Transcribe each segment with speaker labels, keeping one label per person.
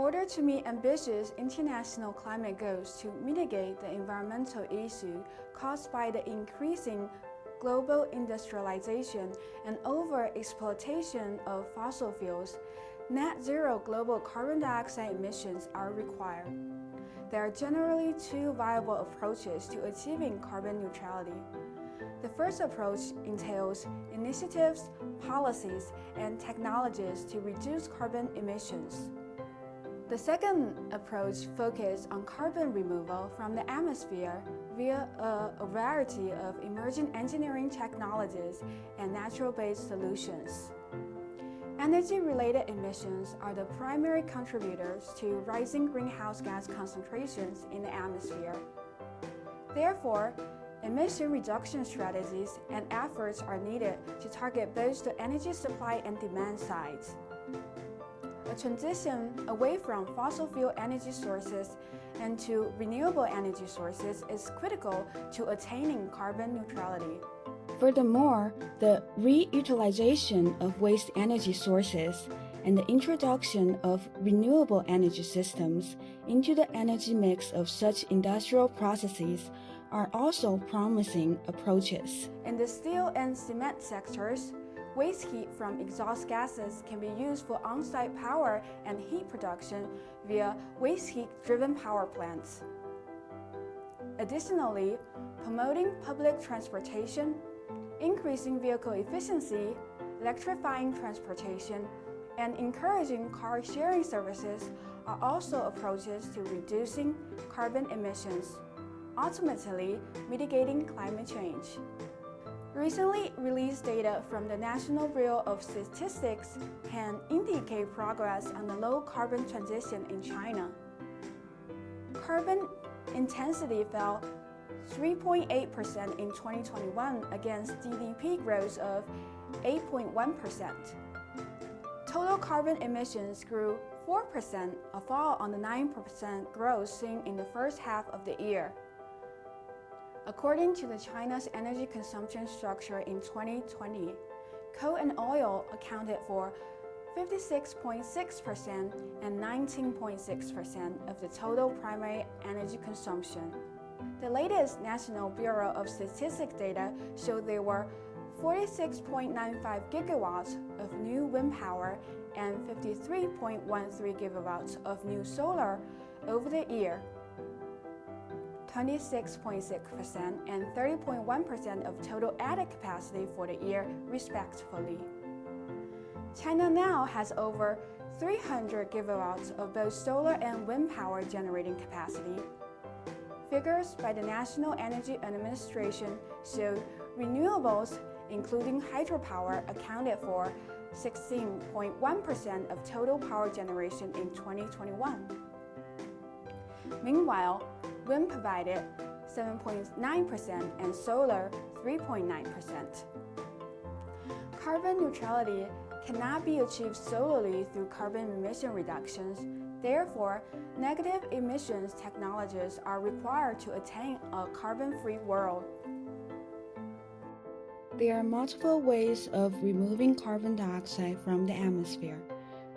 Speaker 1: order to meet ambitious international climate goals to mitigate the environmental issue caused by the increasing global industrialization and over-exploitation of fossil fuels, net zero global carbon dioxide emissions are required. There are generally two viable approaches to achieving carbon neutrality. The first approach entails initiatives, policies, and technologies to reduce carbon emissions. The second approach focuses on carbon removal from the atmosphere via a variety of emerging engineering technologies and natural-based solutions. Energy-related emissions are the primary contributors to rising greenhouse gas concentrations in the atmosphere. Therefore, emission reduction strategies and efforts are needed to target both the energy supply and demand sides. A transition away from fossil fuel energy sources and to renewable energy sources is critical to attaining carbon neutrality. Furthermore, the reutilization of waste energy sources and the introduction of renewable energy systems into the energy mix of such industrial processes are also promising approaches. In the steel and cement sectors, waste heat from exhaust gases can be used for on-site power and heat production via waste heat-driven power plants. Additionally, promoting public transportation, increasing vehicle efficiency, electrifying transportation, and encouraging car-sharing services are also approaches to reducing carbon emissions, ultimately mitigating climate change. Recently released data from the National Bureau of Statistics can indicate progress on the low-carbon transition in China. Carbon intensity fell 3.8% in 2021 against GDP growth of 8.1%. Total carbon emissions grew 4%, a fall on the 9% growth seen in the first half of the year. According to the China's energy consumption structure in 2020, coal and oil accounted for 56.6% and 19.6% of the total primary energy consumption. The latest National Bureau of Statistics data showed there were 46.95 gigawatts of new wind power and 53.13 gigawatts of new solar over the year. 26.6% and 30.1% of total added capacity for the year, respectively. China now has over 300 gigawatts of both solar and wind power generating capacity. Figures by the National Energy Administration showed renewables, including hydropower, accounted for 16.1% of total power generation in 2021. Meanwhile, wind provided 7.9% and solar 3.9%. Carbon neutrality cannot be achieved solely through carbon emission reductions. Therefore, negative emissions technologies are required to attain a carbon-free world. There are multiple ways of removing carbon dioxide from the atmosphere,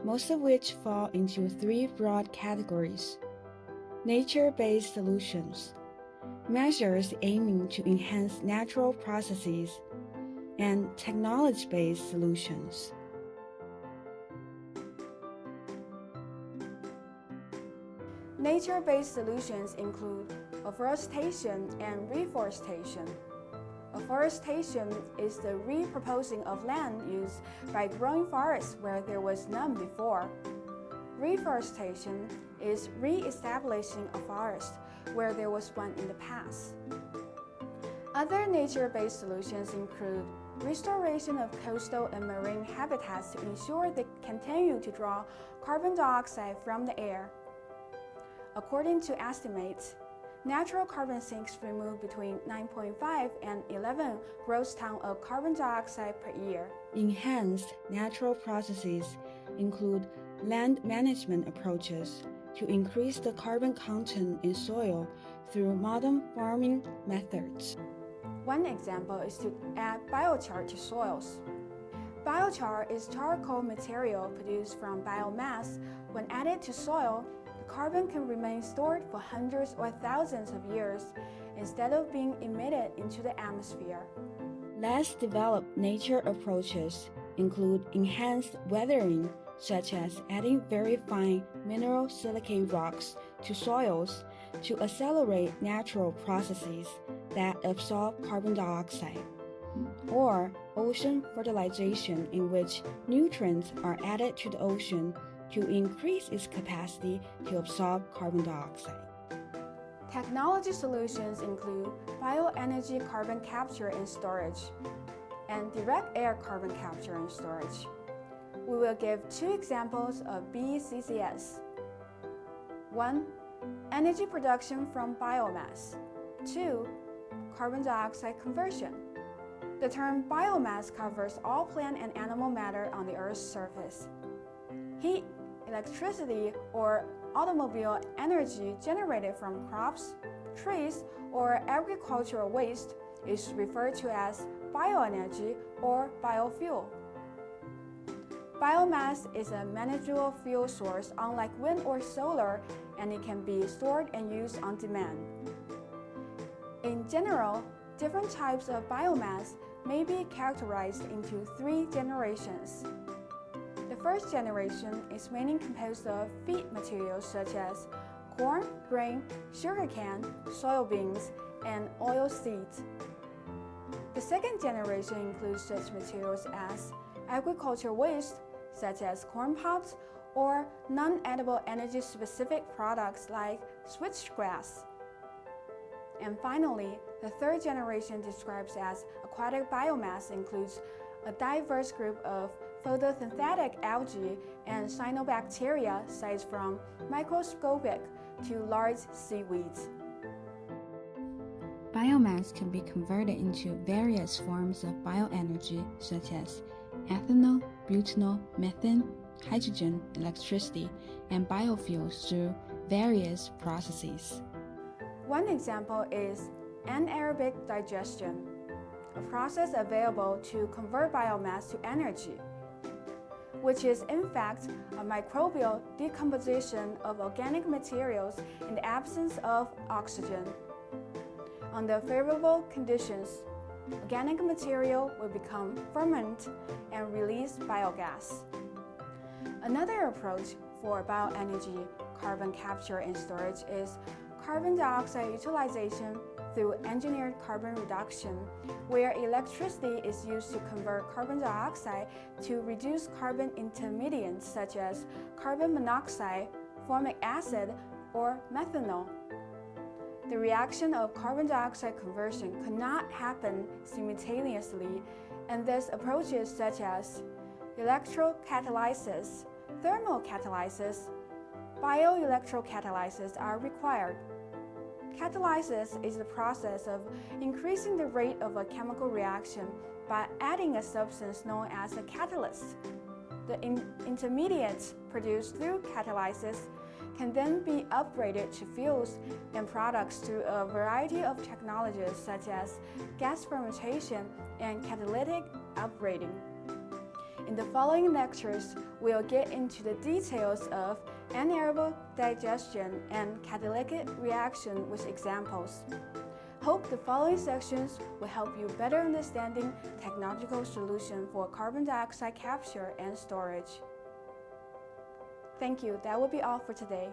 Speaker 1: most of which fall into three broad categories. Nature-based solutions, measures aiming to enhance natural processes, and technology-based solutions. Nature-based solutions include afforestation and reforestation. Afforestation is the repurposing of land used by growing forests where there was none before. Reforestation is re-establishing a forest where there was one in the past. Other nature-based solutions include restoration of coastal and marine habitats to ensure they continue to draw carbon dioxide from the air. According to estimates, natural carbon sinks remove between 9.5 and 11 gross tons of carbon dioxide per year. Enhanced natural processes include land management approaches to increase the carbon content in soil through modern farming methods. One example is to add biochar to soils. biochar is charcoal material produced from biomass. When added to soil, the carbon can remain stored for hundreds or thousands of years instead of being emitted into the atmosphere. Less developed nature approaches include enhanced weathering, such as adding very fine mineral silicate rocks to soils to accelerate natural processes that absorb carbon dioxide, or ocean fertilization, in which nutrients are added to the ocean to increase its capacity to absorb carbon dioxide. Technology solutions include bioenergy carbon capture and storage, and direct air carbon capture and storage. We will give 2 examples of BCCS. 1. Energy production from biomass. 2. Carbon dioxide conversion. The term biomass covers all plant and animal matter on the Earth's surface. Heat, electricity, or automobile energy generated from crops, trees, or agricultural waste is referred to as bioenergy or biofuel. Biomass is a manageable fuel source unlike wind or solar, and it can be stored and used on demand. In general, different types of biomass may be characterized into 3 generations. The first generation is mainly composed of feed materials such as corn, grain, sugarcane, soybeans, and oil seeds. The second generation includes such materials as agricultural waste, such as corn pods, or non-edible energy-specific products like switchgrass. And finally, the third generation described as aquatic biomass includes a diverse group of photosynthetic algae and cyanobacteria sized from microscopic to large seaweeds. Biomass can be converted into various forms of bioenergy such as ethanol, butanol, methane, hydrogen, electricity, and biofuels through various processes. One example is anaerobic digestion, a process available to convert biomass to energy, which is in fact a microbial decomposition of organic materials in the absence of oxygen. Under favorable conditions, organic material will become ferment and release biogas. Another approach for bioenergy carbon capture and storage is carbon dioxide utilization through engineered carbon reduction, where electricity is used to convert carbon dioxide to reduce carbon intermediates such as carbon monoxide, formic acid, or methanol. The reaction of carbon dioxide conversion could not happen simultaneously, and thus approaches such as electrocatalysis, thermocatalysis, bioelectrocatalysis are required. Catalysis is the process of increasing the rate of a chemical reaction by adding a substance known as a catalyst. The intermediates produced through catalysis can then be upgraded to fuels and products through a variety of technologies such as gas fermentation and catalytic upgrading. In the following lectures, we'll get into the details of anaerobic digestion and catalytic reaction with examples. Hope the following sections will help you better understanding technological solution for carbon dioxide capture and storage. Thank you. That will be all for today.